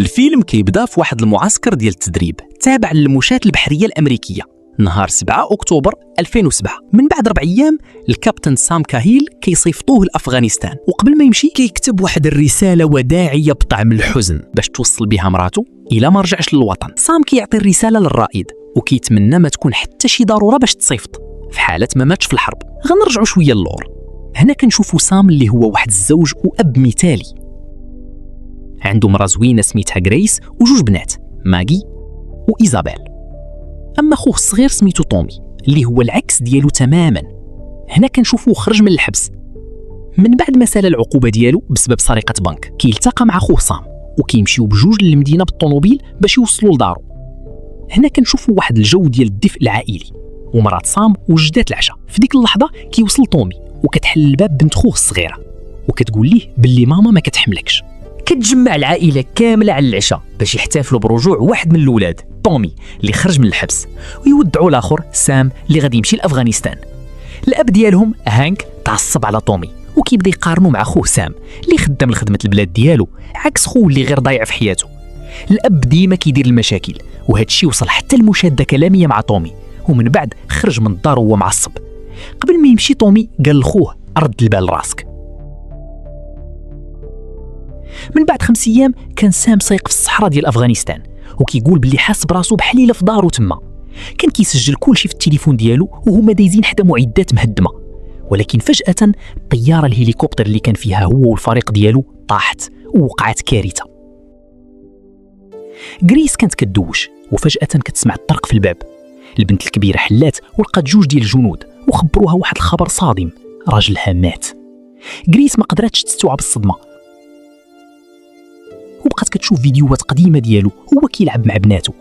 الفيلم كيبدا في واحد المعسكر ديال التدريب تابع للمشاة البحرية الأمريكية نهار 7 أكتوبر 2007. من بعد 4 أيام الكابتن سام كاهيل كيصيفطوه لأفغانستان، وقبل ما يمشي كيكتب واحد الرسالة وداعية بطعم الحزن باش توصل بها مراته إلا ما رجعش للوطن. سام كيعطي الرسالة للرائد وكيتمنى ما تكون حتى شي ضرورة باش تصيفط في حالة ما ماتش في الحرب. غنرجعوا شوية للور. هنا كنشوفوا سام اللي هو واحد الزوج وأب مثالي، عنده مرا زوينة سميتها غريس وجوج بنات ماغي وإيزابيل. أما خوه الصغير سميتو تومي اللي هو العكس ديالو تماما. هنا كنشوفوه خرج من الحبس من بعد ما سال العقوبة ديالو بسبب سرقة بنك. كيلتقى مع خوه سام وكيمشيو بجوج للمدينة بالطونوبيل باش يوصلوا لدارو. هنا كنشوفوا واحد الجو ديال الدفء العائلي، ومرات سام وجدات العشاء. في ديك اللحظة كيوصل تومي وكتحل الباب بنت خوه الصغيرة وكتقول ليه باللي ماما ما كتحملكش. كتجمع العائلة كاملة على العشاء باش يحتفلوا برجوع واحد من الأولاد تومي اللي خرج من الحبس، ويودعوا الآخر سام اللي غادي يمشي لأفغانستان. الأب ديالهم هانك تعصب على تومي وكيبدا يقارنوا مع خوه سام اللي خدام لخدمة البلاد ديالو عكس خوه اللي غير ضايع في حياته. الأب ديما كيدير المشاكل، وهذا الشيء وصل حتى المشادة كلامية مع تومي، ومن بعد خرج من الدار وهو معصب. قبل ما يمشي تومي قال لخوه رد البال راسك. من بعد 5 أيام كان سام سايق في الصحراء ديال أفغانستان وكيقول باللي حاس براسو بحليله في دارو تما. كان كيسجل كل شيء في التليفون ديالو وهما دايزين حدا معدات مهدمه، ولكن فجأة الطيارة الهليكوبتر اللي كان فيها هو والفريق ديالو طاحت ووقعت كارثة. غريس كانت كتدوش وفجأة كتسمع الطرق في الباب. البنت الكبيرة حلات ولقات جوج ديال الجنود وخبروها واحد الخبر صادم، راجلها مات. غريس ما قدرتش تستوعب الصدمة وبقات كتشوف فيديوهات قديمة ديالو هو كيلعب مع بناته.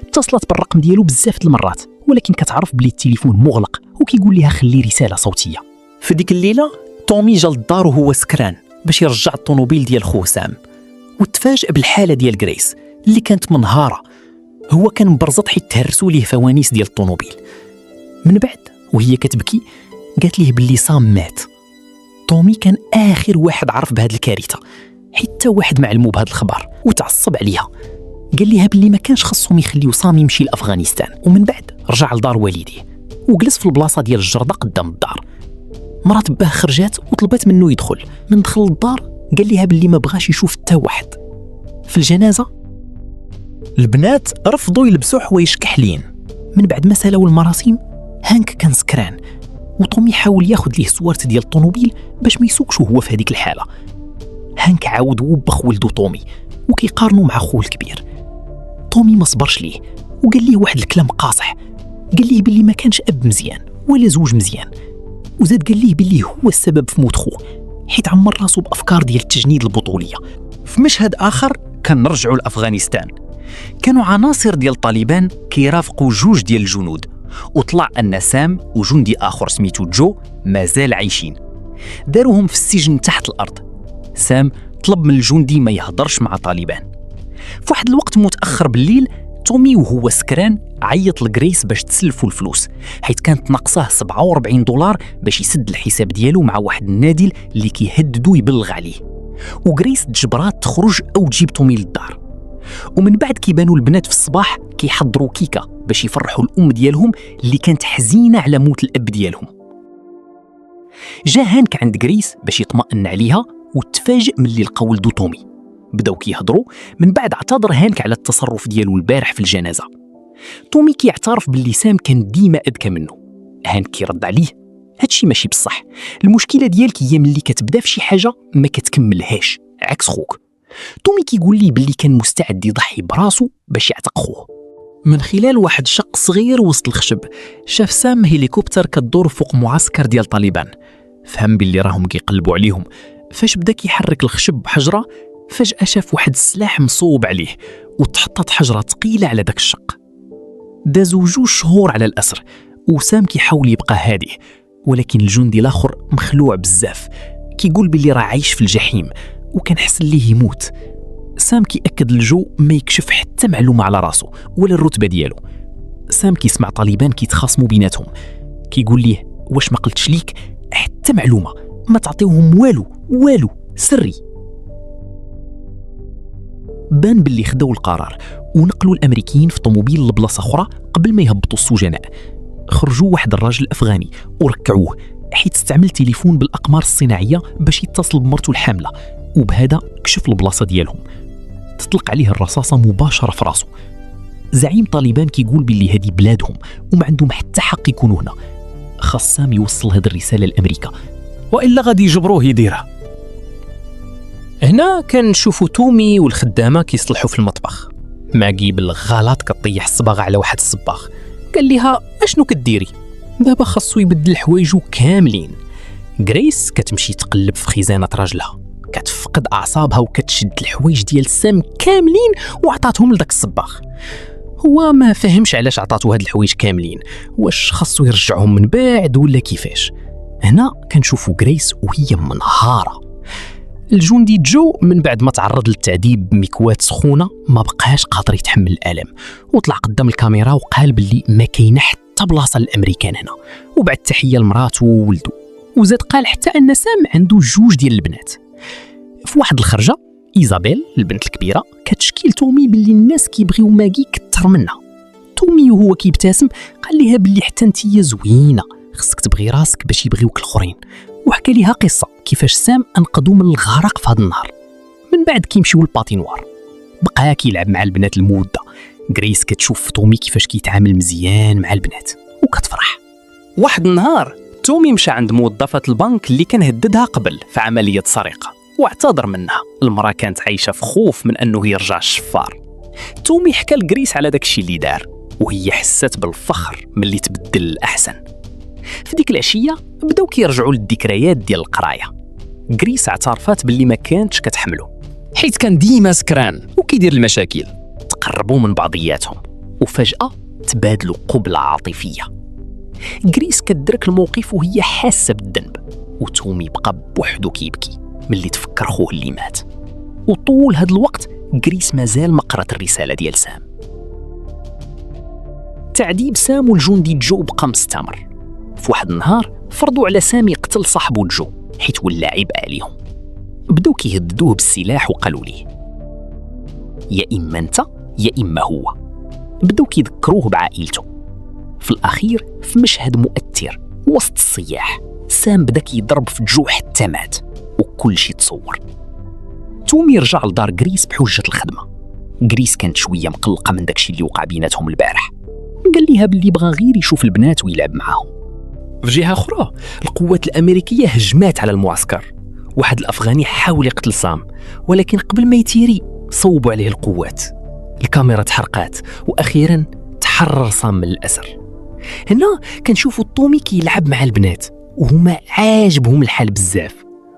اتصلت بالرقم ديالو بزاف د المرات ولكن كتعرف بلي التليفون مغلق وكيقول لها خلي رسالة صوتية. في ديك الليلة تومي جا للدار وهو سكران باش يرجع الطونوبيل ديال خوه سام، وتفاجأ بالحالة ديال غريس اللي كانت منهارة. هو كان مبرزط حيت تهرسوا ليه فوانيس ديال الطونوبيل. من بعد وهي كتبكي قالت ليه باللي سام مات. تومي كان آخر واحد عرف بهاد الكارثة، حتى واحد معلمو بهاد الخبر وتعصب عليها. قال ليها باللي ما كانش خصهم يخليو سام يمشي لأفغانستان. ومن بعد رجع لدار والديه وجلس في البلاصة ديال الجردة قدام الدار. مرات باه خرجات وطلبت منه يدخل. من دخل للدار قال ليها باللي ما بغاش يشوف حتى واحد. في الجنازة البنات رفضوا يلبسوا حوايج كحلين. من بعد ما سالاو المراسم هانك كان سكران وطومي حاول ياخد ليه صورت ديال الطونوبيل باش ما يسوقش وهو في هذيك الحالة. هانك عاود وبخ ولدو تومي وكيقارنوا مع خوه الكبير. تومي ما صبرش ليه وقال ليه واحد الكلام قاصح. قال ليه باللي ما كانش أب مزيان ولا زوج مزيان، وزاد قال ليه باللي هو السبب في موت خوه حيت عمر راسو بأفكار ديال التجنيد البطولية. في مشهد آخر كان نرجعوا لأفغانستان. كانوا عناصر ديال طالبان كيرافقوا جوج ديال الجنود، وطلع أن سام وجندي آخر سميتو جو مازال عايشين. داروهم في السجن تحت الأرض. سام طلب من الجندي ما يهضرش مع طالبان. في واحد الوقت متأخر بالليل تومي وهو سكران عيط لغريس باش تسلفوا الفلوس حيث كانت ناقصاه $47 باش يسد الحساب ديالو مع واحد النادل اللي كيهددو يبلغ عليه. وغريس تجبرات تخرج أو تجيب تومي للدار. ومن بعد كيبانوا البنات في الصباح كيحضروا كيكة باش يفرحوا الأم ديالهم اللي كانت حزينة على موت الأب ديالهم. جا هانك عند غريس باش يطمئن عليها وتفاجئ من اللي لقاو ولدو تومي. بداو كيهضروا. من بعد اعتذر هانك على التصرف ديالو البارح في الجنازة. تومي كيعترف باللي سام كان ديما أذكى منه. هانك كيرد عليه هادشي ماشي بصح، المشكلة ديالك هي ملي كتبدا في شي حاجة ما كتكملهاش عكس خوك. تومي كيقول لي باللي كان مستعد يضحي براسو باش يعتق خوه. من خلال واحد شق صغير وسط الخشب شاف سام هليكوبتر كتدور فوق معسكر ديال طالبان. فهم باللي راهم كيقلبوا عليهم. فاش بدا كيحرك الخشب بحجرة فجأة شاف واحد السلاح مصوب عليه وتحطت حجرة ثقيلة على داك الشق. دازو 2 شهور على الأسر وسام كيحاول يبقى هادي، ولكن الجندي الآخر مخلوع بزاف كيقول باللي راه عايش في الجحيم وكان حسن ليه يموت. سام كيأكد الجو ما يكشف حتى معلومة على راسو ولا الرتبة ديالو. سام كيسمع طالبان كيتخاصموا بيناتهم. كيقول ليه واش ما قلتش ليك حتى معلومة، ما تعطيوهم والو سري. بان باللي خداو القرار ونقلوا الامريكيين في طوموبيل لبلاصه اخرى قبل ما يهبطوا السجناء. خرجوا واحد الراجل افغاني وركعوه حيت استعمل تليفون بالاقمار الصناعيه باش يتصل بمرته الحامله، وبهذا كشف البلاصه ديالهم. تطلق عليه الرصاصه مباشره في راسه. زعيم طالبان كيقول باللي هذه بلادهم وما عندهم حتى حق يكونوا هنا. خاص سام يوصل هذه الرساله لامريكا والا غادي يجبروه يديرها. هنا كنشوفوا تومي والخدامه كيصلحوا في المطبخ. ماغي بالغلط كطيح الصباغه على واحد الصباغ. قال لها اشنو كديري؟ دابا خاصو يبدل حوايجو كاملين. غريس كتمشي تقلب في خزانه راجلها، كتفقد اعصابها وكتشد الحوايج ديال سام كاملين وعطاتهم لذاك الصباغ. هو ما فهمش علاش عطاتو هاد الحوايج كاملين، واش خاصو يرجعهم من بعد ولا كيفاش. هنا كنشوفوا غريس وهي منهاره. الجندي جو من بعد ما تعرض للتعذيب بمكوات سخونه ما بقاش قادر يتحمل الالم، وطلع قدام الكاميرا وقال باللي ما كاينه حتى بلاصه للامريكان هنا، وبعد تحيه لمراته وولده. وزاد قال حتى ان سام عنده جوج ديال البنات. في واحد الخرجه ايزابيل البنت الكبيره كتشكي لتومي باللي الناس كيبغيو ماغي كثر منها. تومي وهو كيبتسم قال ليها باللي حتى انتيا زوينه، خصك تبغي راسك باش يبغيوك الاخرين، وحكى ليها قصه كيفاش سام انقذو من الغرق في هذا النهار. من بعد كيمشيو للباتينوار، بقى كيلعب مع البنات الموده. غريس كتشوف تومي كيفاش كيتعامل مزيان مع البنات وكتفرح. واحد النهار تومي مشى عند موظفه البنك اللي كان هددها قبل في عمليه سرقه واعتذر منها. المراه كانت عايشه في خوف من انه يرجع الشفار. تومي حكى لغريس على داكشي اللي دار، وهي حست بالفخر ملي تبدل الأحسن. في ديك العشيه بداو كيرجعوا للذكريات ديال القرايه. غريس اعترفات باللي ما كانتش كتحملو حيت كان ديما سكران وكيدير المشاكل. تقربوا من بعضياتهم وفجاه تبادلوا قبله عاطفيه. غريس كتدرك الموقف وهي حاسه بالذنب، وتومي بقى بوحدو كيبكي ملي تفكر خوه اللي مات. وطول هذا الوقت غريس مازال ما قرات الرساله ديال سام. تعذيب سام والجندي جو بقى مستمر. في واحد النهار فرضوا على سام يقتل صاحبو جو حيت ولا عيب عليهم. بداو كيهددوه بالسلاح وقالوا ليه يا اما انت يا اما هو. بداو كيذكروه بعائلته. في الاخير في مشهد مؤثر وسط الصياح سام بدا كيضرب في جو حتى مات وكل شيء تصور. تومي رجع لدار غريس بحجه الخدمه. غريس كانت شويه مقلقه من داكشي اللي وقع بيناتهم البارح. قال ليها باللي بغى غير يشوف البنات ويلعب معاهم. في جهه اخرى القوات الامريكيه هجمات على المعسكر. واحد الافغاني حاول يقتل سام ولكن قبل ما يتيري صوبوا عليه القوات. الكاميرا تحرقات واخيرا تحرر سام من الاسر. هنا كنشوفوا طومي كيلعب مع البنات وهما عاجبهم الحال بزاف،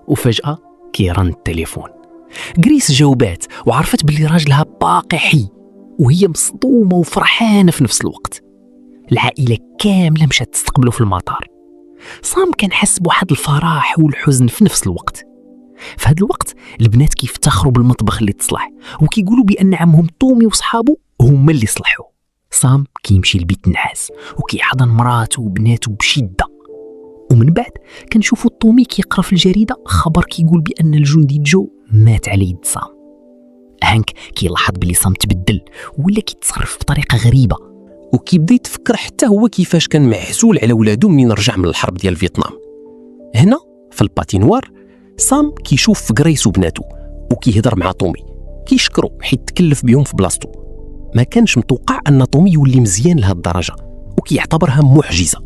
وفجاه كيرن التليفون. غريس جاوبات وعرفت باللي راجلها باقي حي، وهي مصدومه وفرحانه في نفس الوقت. العائله كامله مشات تستقبله في المطار. سام كان حس بواحد الفرح والحزن في نفس الوقت. في هذا الوقت البنات كيفتخروا بالمطبخ اللي تصلح وكيقولوا بان عمهم طومي وصحابه هما اللي صلحوه. سام كيمشي لبيت النحاس وكيحضن مراته وبناته بشده. ومن بعد كنشوفوا طومي كيقرا في الجريده خبر كيقول بان الجندي جو مات على يد سام. هانك كيلاحظ بلي سام تبدل ولا كيتصرف بطريقه غريبه، وكيبدا يتفكر حتى هو كيفاش كان معزول على ولادو منين رجع من الحرب ديال فيتنام. هنا في الباتينوار سام كيشوف في غريس وبناتو وكيهضر مع طومي كيشكرو حيت تكلف بهم في بلاصتو. ما كانش متوقع ان طومي يولي مزيان لهاد الدرجه وكيعتبرها معجزه.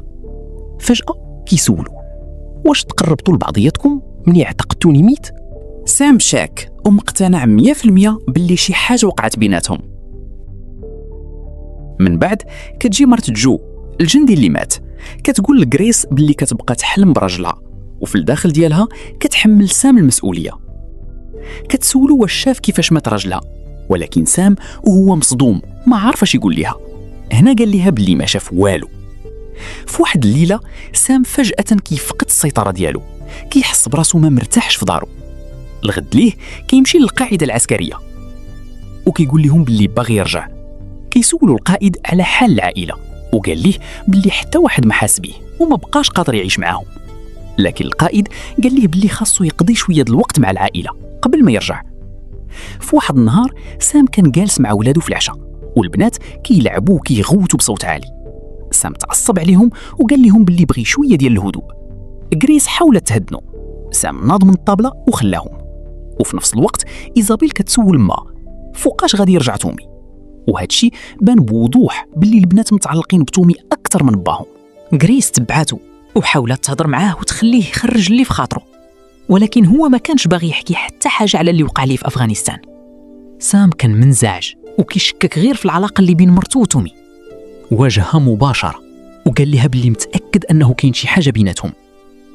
فجاه كيسولو واش تقربتوا لبعضياتكم مني اعتقدتوني ميت؟ سام شاك ومقتنع 100% باللي شي حاجه وقعت بيناتهم. من بعد كتجي مرت جو الجندي اللي مات كتقول لغريس باللي كتبقى تحلم براجلها، وفي الداخل ديالها كتحمل سام المسؤوليه. كتسولو واش شاف كيفاش مات راجلها، ولكن سام وهو مصدوم ما عارف اش يقول ليها. هنا قال ليها باللي ما شاف والو. في واحد الليله سام فجاه كيفقد السيطره ديالو، كيحس براسو ما مرتاحش في دارو. الغد ليه كيمشي للقاعده العسكريه وكيقول لهم باللي باغي يرجع. كيسولوا القائد على حال العائله وقال ليه باللي حتى واحد ما حاس بيه وما بقاش قادر يعيش معاهم. لكن القائد قال ليه باللي خاصو يقضي شويه د الوقت مع العائله قبل ما يرجع. في واحد النهار سام كان جالس مع ولادو في العشاء، والبنات كيلعبوا وكيغوتوا بصوت عالي. سام تعصب عليهم وقال لهم باللي بغي شويه ديال الهدوء. غريس حاولت تهدنو، سام ناض من الطابله وخلاهم. وفي نفس الوقت ايزابيل كتسول ما فوقاش غادي يرجع تومي، وهذا الشيء بان بوضوح باللي البنات متعلقين بتومي اكثر من باهم. غريس تبعاتو وحاولت تهضر معاه وتخليه يخرج اللي في خاطره، ولكن هو ما كانش باغي يحكي حتى حاجه على اللي وقع ليه في افغانستان. سام كان منزعج وكيشكك غير في العلاقه اللي بين مرته وتومي. واجهها مباشره وقال لها باللي متاكد انه كاين شي حاجه بيناتهم،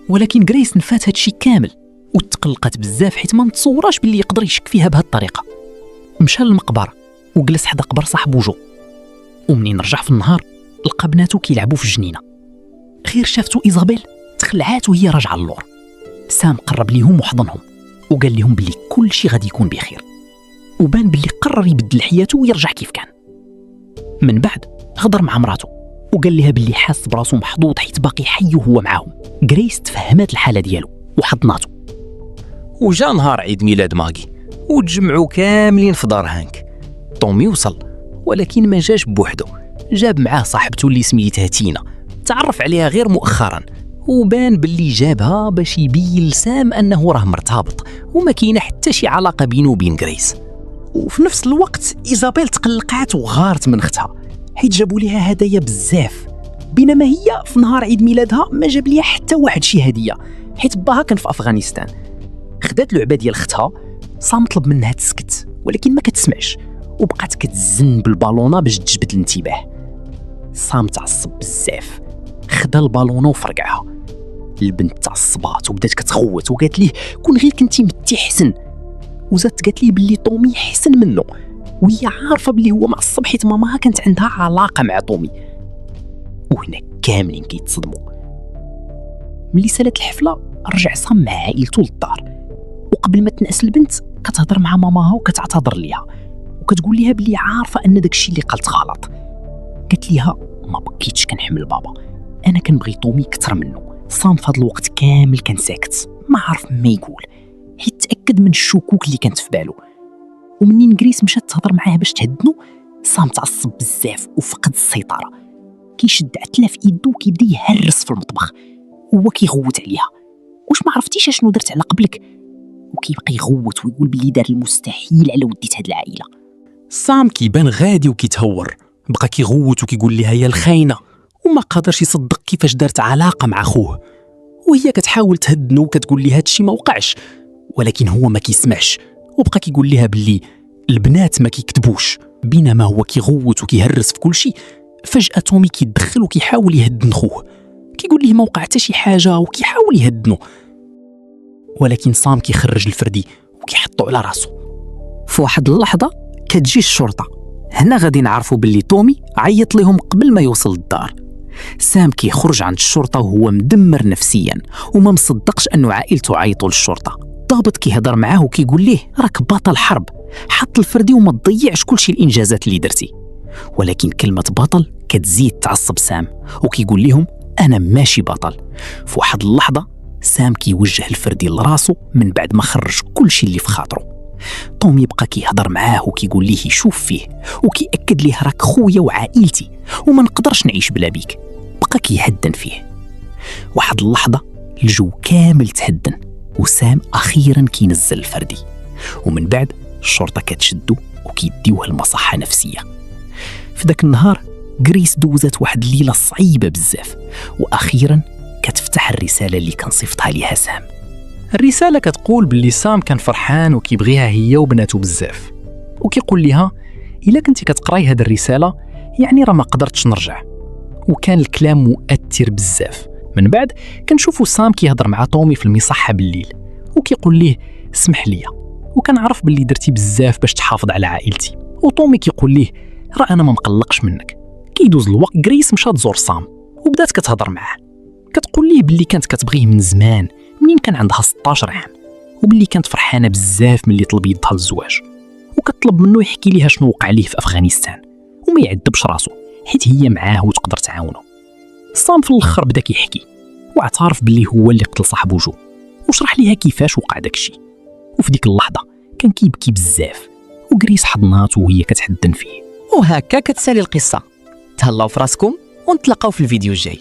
ولكن غريس نفات هادشي كامل وتقلقت بزاف حيت ما متصوراش باللي يقدر يشك فيها بهذه الطريقه. مشى للمقبره وجلس حدا قبر صاحبو جو، ومنين رجع في النهار لقى بناتو كيلعبوا في الجنينه. غير شافتو ايزابيل تخلعات وهي راجعه للور. سام قرب ليهم وحضنهم وقال لهم باللي كل شيء غادي يكون بخير، وبان باللي قرر يبدل حياته ويرجع كيف كان. من بعد هضر مع مراته وقال لها باللي حاس براسو محظوظ حيت باقي حي وهو معاهم. غريس تفهمات الحاله ديالو وحضناتو. وجا نهار عيد ميلاد ماغي وتجمعوا كاملين في دار هانك. طومي وصل ولكن ما جاش بوحدو، جاب معاه صاحبته اللي سميتها تينا، تعرف عليها غير مؤخرا، وبان باللي جابها باش يبين لسام انه راه مرتبط وما كاينه حتى شي علاقه بينه وبين غريس. وفي نفس الوقت ايزابيل تقلقات وغارت من اختها حيت جابوا ليها هدايا بزاف، بينما هي في نهار عيد ميلادها ما جاب ليها حتى واحد شي هديه حيت باها كان في افغانستان. خدات لعبه ديال اختها. صام طلب منها تسكت ولكن ما كتسمعش وبقات كتزن بالبالونه باش تجبد الانتباه. صام تعصب بزاف، خدا البالونه وفرقعها. البنت تعصبات وبدات كتغوت وقالت ليه كون غير كنتي متي حسن، وزادت قالت ليه باللي طومي حسن منه، وهي عارفه باللي هو معصب حيت ماماها كانت عندها علاقه مع طومي. وهنا كاملين كيتصدموا. ملي سالت الحفله رجع صام مع عائلته للدار، وقبل ما تنعس البنت كتهضر مع ماماها وكتعتذر ليها وكتقول ليها بلي عارفه ان داكشي اللي قالت غلط. قالت ليها ما بقيتش كنحمل بابا، انا كنبغي طومي كثر منه. صام في هذا الوقت كامل كان ساكت ما عارف ما يقول حيت تاكد من الشكوك اللي كانت في باله. ومنين غريس مشات تهضر معاه باش تهدنو، صام تعصب بزاف وفقد السيطره، كيشد عتله في يدو وكيبدا يهرس في المطبخ وهو كيغوت عليها. واش ما عرفتيش شنو درت على قبلك؟ وكيبقى يغوت ويقول باللي دار المستحيل على وديت هاد العائله. صام كيبان غادي وكيتهور، بقى كيغوت وكيقول ليها هي الخاينه وما قادرش يصدق كيفاش دارت علاقه مع خوه. وهي كتحاول تهدنو وكتقول ليه هادشي ما وقعش، ولكن هو ما كيسمعش وبقى كيقول ليها باللي البنات ما كيكذبوش. بينما هو كيغوت وكيهرس في كل شيء، فجاه تومي كيدخل وكيحاول يهدن خوه، كيقول ليه ما وقع حتى شي حاجه وكيحاول يهدنو. ولكن صام كيخرج الفردي وكيحطو على راسو. في واحد اللحظه كتجي الشرطه. هنا غادي نعرفوا باللي تومي عيط لهم قبل ما يوصل للدار. سام كيخرج عند الشرطه وهو مدمر نفسيا وما مصدقش انه عائلته عيطوا للشرطه. ضابط كيهضر معاه وكيقول ليه راك بطل حرب، حط الفردي وما تضيعش كلشي الانجازات اللي درتي. ولكن كلمه بطل كتزيد تعصب سام وكيقول لهم انا ماشي بطل. في واحد اللحظه سام كيوجه الفردي لراسو من بعد ما خرج كلشي اللي في خاطره. طومي يبقى كيهضر معاه وكيقول ليه يشوف فيه وكيأكد ليه راك خويا وعائلتي وما نقدرش نعيش بلا بيك. بقى كيهدن فيه. واحد اللحظة الجو كامل تهدن وسام أخيرا كينزل الفردي، ومن بعد الشرطة كتشدو وكيديوه المصحة نفسية. في ذاك النهار غريس دوزت واحد الليلة صعيبة بزاف، وأخيرا كتفتح الرسالة اللي كان صيفطها ليها سام. الرسالة كتقول باللي سام كان فرحان وكيبغيها هي وبناتو بزاف، وكيقول ليها إلا كنتي كتقراي هاد الرسالة يعني راه ما قدرتش نرجع. وكان الكلام مؤثر بزاف. من بعد كنشوفو سام كيهضر مع طومي في المصحة بالليل وكيقول ليه اسمح ليا وكنعرف باللي درتي بزاف باش تحافظ على عائلتي. وطومي كيقول ليه راه انا ما مقلقش منك. كيدوز الوقت غريس مشات تزور سام وبدات كتهضر معاه، كتقول ليه باللي كانت كتبغيه من زمان منين كان عندها 16 عام، وباللي كانت فرحانه بزاف ملي طلب يدها للزواج، وكتطلب منه يحكي ليها شنو وقع ليه في افغانستان وما يعذبش راسو حيت هي معاه وتقدر تعاونه. صام في الاخر بدا كيحكي واعترف باللي هو اللي قتل صاحبو جو وشرح ليها كيفاش وقع داكشي. وفي ديك اللحظه كان كيبكي بزاف، وغريس حضناتو وهي كتحدن فيه. وهكا كتسالي القصه. تهلاو فراسكم ونتلاقاو في الفيديو الجاي.